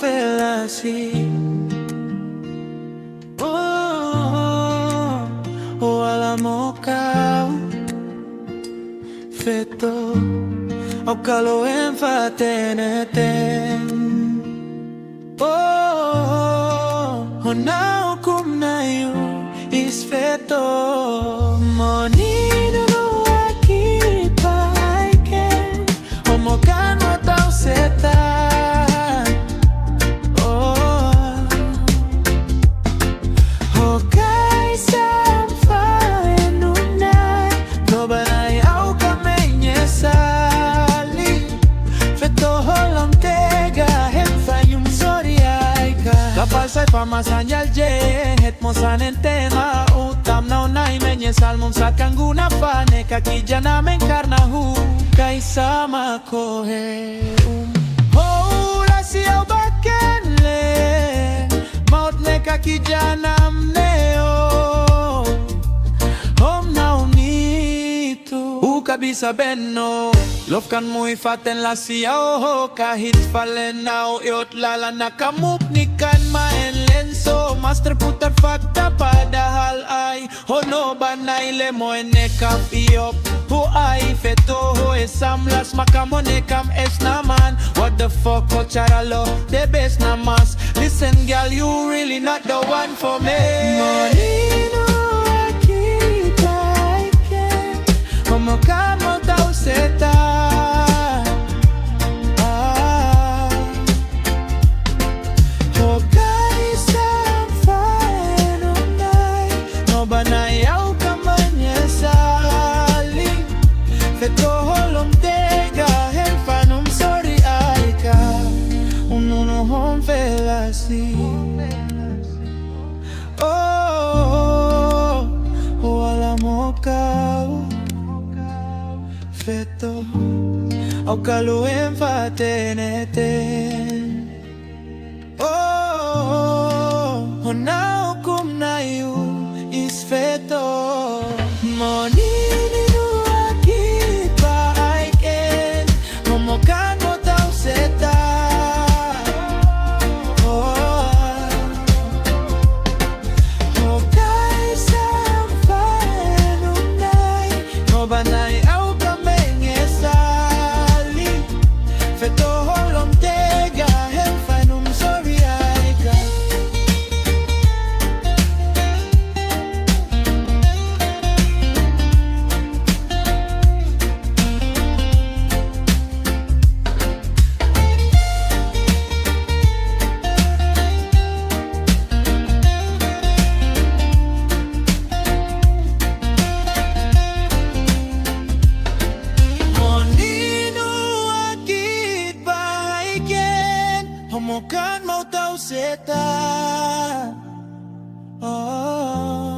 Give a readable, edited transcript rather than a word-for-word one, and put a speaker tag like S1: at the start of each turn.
S1: felasi. Alam mo ka feto au calo enfateneten. Now kum na you is feto. Monino no aquí pa que como cano tau seta. Kapal pamasanyal je het mo sanen tema utam na unay menye salmon sa kanguna fane kakija namen karnahu kaisama kohe hola siya bakenle maut ne kakija namneo hom na unitu ukabisa benno Love kan muy faten la siya kahit falenao iot lala nakamupnikan maen lenso master putar fakta padahal ay hono banay lemo enekam iop hu ay feto ho esamlas makamonekam es naman what the fuck culturalo the best namas listen girl you really not the one for me Monino aquí taike como kamo tau seta alam mo kau feto au calo enfateneten. Now kum na you is feto. Monini no aquí pa aiken como kano tau seta. Banay au kameng esali feto holom tega hem fanum sorry aika Homokan mau tau seta. Oh.